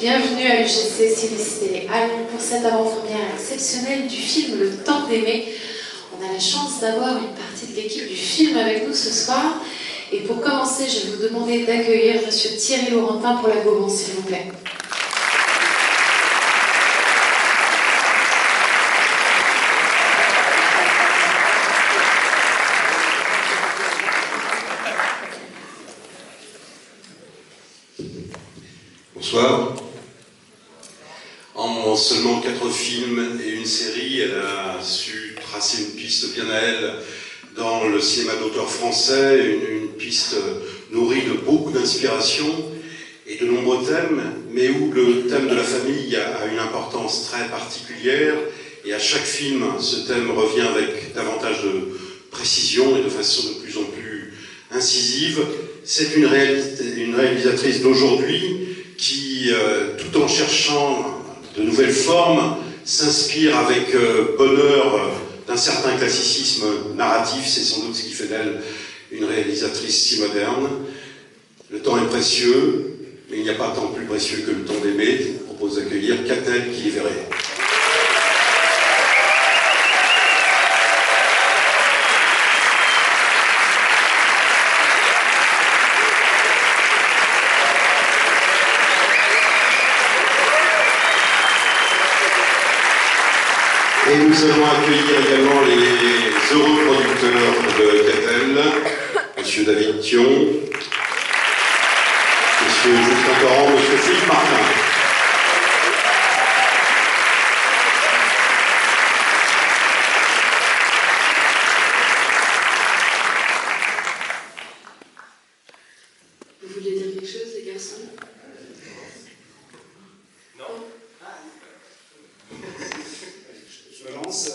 Bienvenue à l'UGC Ciné à Lyon pour cette avant-première exceptionnelle du film Le Temps d'aimer. On a la chance d'avoir une partie de l'équipe du film avec nous ce soir. Et pour commencer, je vais vous demander d'accueillir Monsieur Thierry Laurentin pour la Gaumont, s'il vous plaît. Bonsoir. En seulement 4 films et une série, elle a su tracer une piste bien à elle dans le cinéma d'auteur français, une piste nourrie de beaucoup d'inspiration et de nombreux thèmes, mais où le thème de la famille a une importance très particulière, et à chaque film, ce thème revient avec davantage de précision et de façon de plus en plus incisive. C'est une réalisatrice d'aujourd'hui qui, tout en cherchant de nouvelles formes, s'inspire avec bonheur d'un certain classicisme narratif. C'est sans doute ce qui fait d'elle une réalisatrice si moderne. Le temps est précieux, mais il n'y a pas tant plus précieux que le temps d'aimer. Je vous propose d'accueillir Catel qui y verrait. Et nous allons accueillir également les heureux producteurs de Catel, M. David Thion, M. Justin Torrent, M. Philippe Martin. Vous vouliez dire quelque chose, les garçons? Non. Je me lance.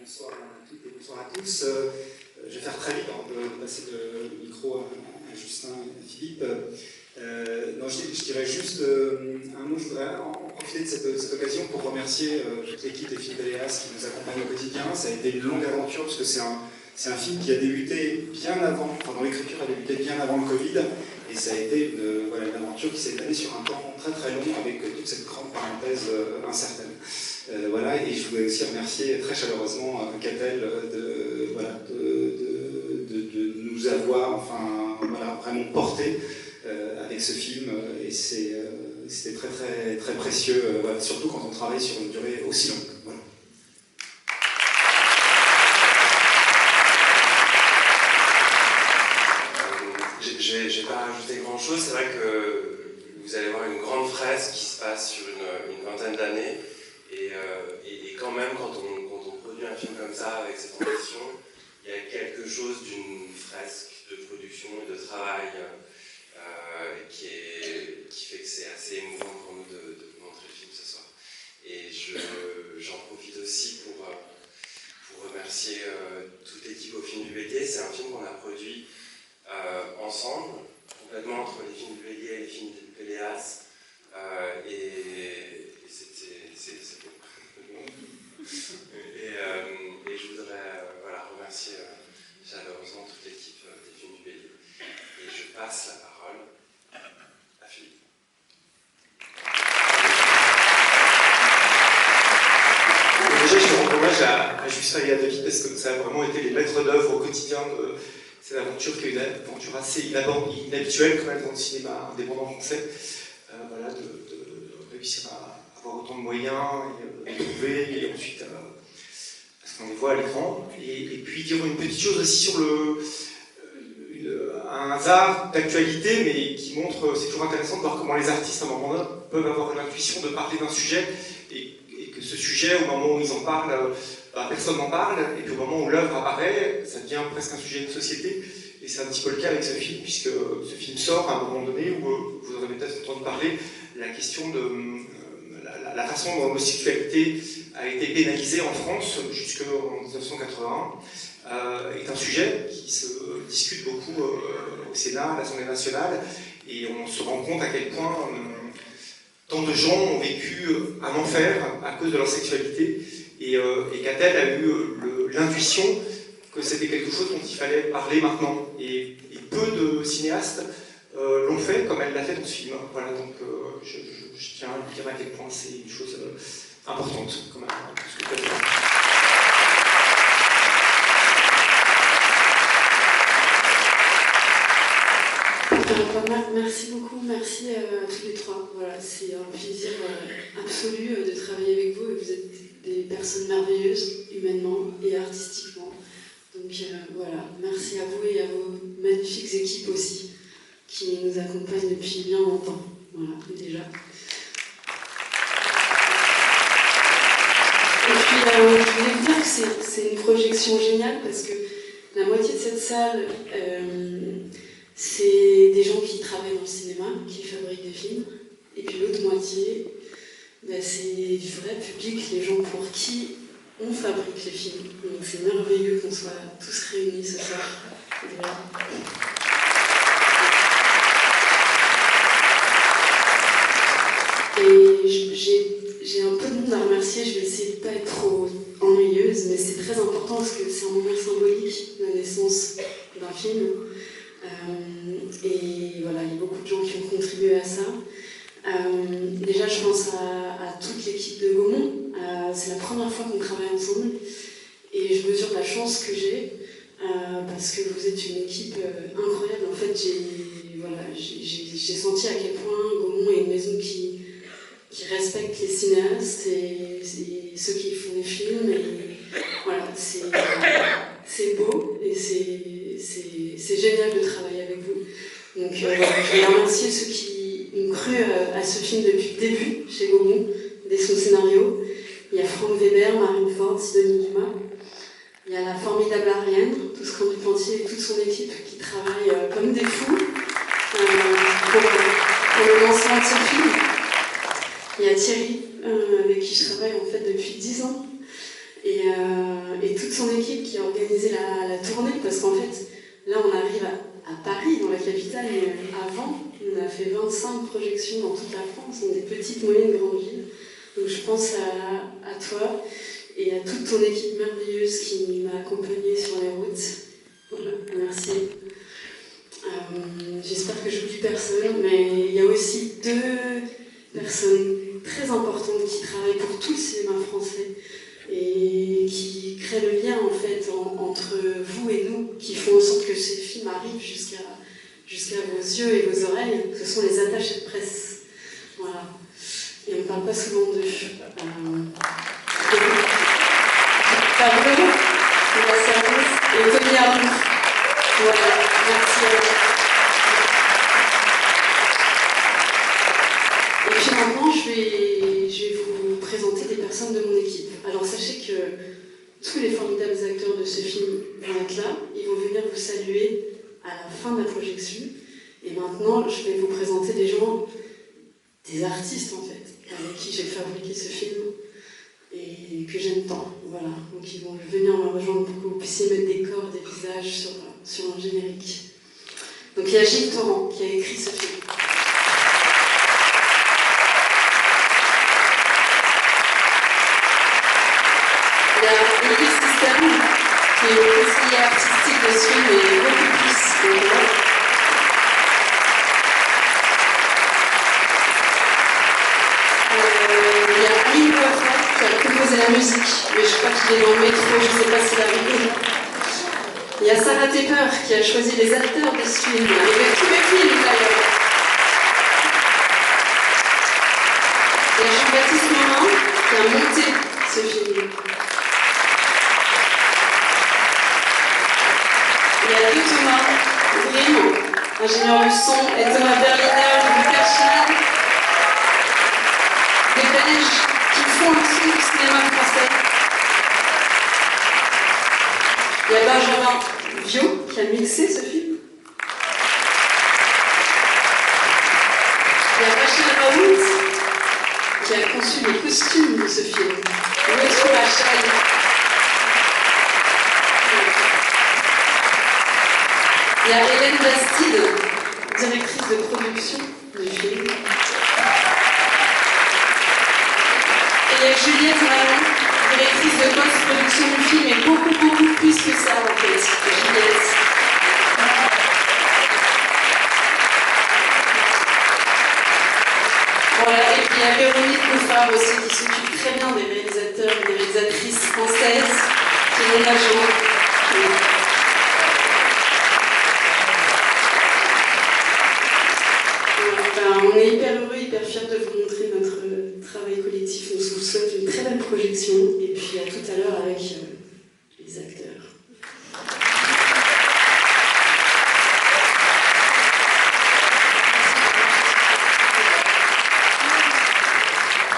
Bonsoir à toutes et bonsoir à tous. Je vais faire très vite avant de passer le micro à Justin et à Philippe. Non, je dirais juste un mot. Je voudrais en profiter de cette occasion pour remercier toute l'équipe des films Péléas qui nous accompagne au quotidien. Ça a été une longue aventure parce que c'est un film qui a débuté bien avant, dans l'écriture a débuté bien avant le Covid, et ça a été une aventure qui s'est étalée sur un temps très très long avec toute cette grande parenthèse incertaine. Et je voulais aussi remercier très chaleureusement Catel de nous avoir vraiment porté avec ce film, et c'était très très très précieux, surtout quand on travaille sur une durée aussi longue. Voilà. Je n'ai pas rajouté grand chose. C'est vrai que vous allez voir une grande fresque qui se passe sur une vingtaine d'années. Et quand même, quand on produit un film comme ça, avec cette ambition, il y a quelque chose d'une fresque de production et de travail qui fait que c'est assez émouvant pour nous de montrer le film ce soir. Et j'en profite aussi pour remercier toute l'équipe au film du Bélier. C'est un film qu'on a produit ensemble, complètement entre les films du Bélier et les films du Péléas. Et c'est beau. Et je voudrais remercier chaleureusement toute l'équipe des films du Bélier. Et je passe la parole à Philippe. Déjà, je rends hommage à Justin et à David parce que ça a vraiment été les maîtres d'œuvre au quotidien de cette aventure qui est une aventure assez inhabituelle quand même dans le cinéma indépendant français. De réussir à avoir autant de moyens et les trouver, et ensuite parce qu'on les voit à l'écran. Et puis dire une petite chose aussi sur un hasard d'actualité, mais qui montre, c'est toujours intéressant de voir comment les artistes à un moment donné peuvent avoir l'intuition de parler d'un sujet, et que ce sujet, au moment où ils en parlent, personne n'en parle, et puis au moment où l'œuvre apparaît, ça devient presque un sujet de société. Et c'est un petit peu le cas avec ce film, puisque ce film sort à un moment donné où vous en avez peut-être entendu parler, la question de la façon dont l'homosexualité a été pénalisée en France jusqu'en 1981 est un sujet qui se discute beaucoup au Sénat, à l'Assemblée nationale, et on se rend compte à quel point tant de gens ont vécu un enfer à cause de leur sexualité, et Catel a eu l'intuition que c'était quelque chose dont il fallait parler maintenant, et peu de cinéastes l'ont fait comme elle l'a fait dans ce film. Voilà, donc je tiens dire à quel point c'est une chose importante quand même. Merci beaucoup, merci à tous les trois. Voilà, c'est un plaisir absolu de travailler avec vous et vous êtes des personnes merveilleuses, humainement et artistiquement. Donc voilà, merci à vous et à vos magnifiques équipes aussi qui nous accompagnent depuis bien longtemps. Voilà, déjà. Et puis je voulais vous dire que c'est une projection géniale parce que la moitié de cette salle, c'est des gens qui travaillent dans le cinéma, qui fabriquent des films. Et puis l'autre moitié, c'est du vrai public, les gens pour qui on fabrique les films. Donc c'est merveilleux qu'on soit tous réunis ce soir. Et j'ai un peu de monde à remercier, je vais essayer de ne pas être trop ennuyeuse, mais c'est très important parce que c'est un moment symbolique, la naissance d'un film. Et voilà, il y a beaucoup de gens qui ont contribué à ça. Déjà, je pense à toute l'équipe de Gaumont. C'est la première fois qu'on travaille ensemble et je mesure la chance que j'ai parce que vous êtes une équipe incroyable. En fait, j'ai senti à quel point Gaumont est une maison qui respecte les cinéastes et ceux qui font des films. Et voilà, c'est beau et c'est génial de travailler avec vous. Donc je vais remercier ceux qui ont cru à ce film depuis le début chez Gaumont, dès son scénario. Il y a Franck Weber, Marine Ford, Sidonie Dumas. Il y a la formidable Ariane, Toussaint Duplantier et toute son équipe qui travaillent comme des fous pour le lancement de ce film. Il y a Thierry, avec qui je travaille en fait depuis 10 ans. Et toute son équipe qui a organisé la tournée, parce qu'en fait, là on arrive à Paris, dans la capitale, mais avant, on a fait 25 projections dans toute la France, dans des petites, moyennes, grandes villes. Donc je pense à toi et à toute ton équipe merveilleuse qui m'a accompagnée sur les routes. Voilà, merci. J'espère que j'oublie personne, mais il y a aussi 2 personnes très importantes qui travaillent pour tout le cinéma français et qui créent le lien en fait entre vous et nous, qui font en sorte que ces films arrivent jusqu'à vos yeux et vos oreilles. Ce sont les attachés de presse. Voilà. Et on ne parle pas souvent d'eux. Pablo, de la service, et Tony Arnoux. Voilà, merci à vous. Et puis maintenant, je vais vous présenter des personnes de mon équipe. Alors sachez que tous les formidables acteurs de ce film vont être là. Ils vont venir vous saluer à la fin de la projection. Et maintenant, je vais vous présenter des gens, des artistes en fait, avec qui j'ai fabriqué ce film et que j'aime tant. Voilà. Donc ils vont venir me rejoindre pour que vous puissiez mettre des corps, des visages sur un générique. Donc il y a Gilles Torrent qui a écrit ce film. Il y a Élie Système, qui est le conseiller artistique de ce film et beaucoup plus que moi. Il y a Aline Boisfort qui a composé la musique, mais je crois qu'il est dans le métro, je ne sais pas s'il arrive. Il y a Sarah Tepper qui a choisi les acteurs de ce film, et de tous les films d'ailleurs. Il y a Jean-Baptiste Morin qui a monté ce film. Il y a 2 Thomas Grimm, ingénieur du son, et Thomas Berliner du Perchal, des Belges qui font le son du cinéma français. Il y a Benjamin Viau qui a mixé ce film. Il y a Rachel Raoult qui a conçu les costumes de ce film. Notre Rachel. Il y a Hélène Bastide, directrice de production du film. Et il y a Juliette Rayon, directrice de post-production du film, et beaucoup plus que ça en fait. Juliette. Voilà, et puis il y a Véronique Couffard aussi qui s'occupe très bien des réalisateurs et des réalisatrices françaises, qui est mon agent. On est hyper heureux, hyper fiers de vous montrer notre travail collectif. On vous souhaite une très belle projection et puis à tout à l'heure avec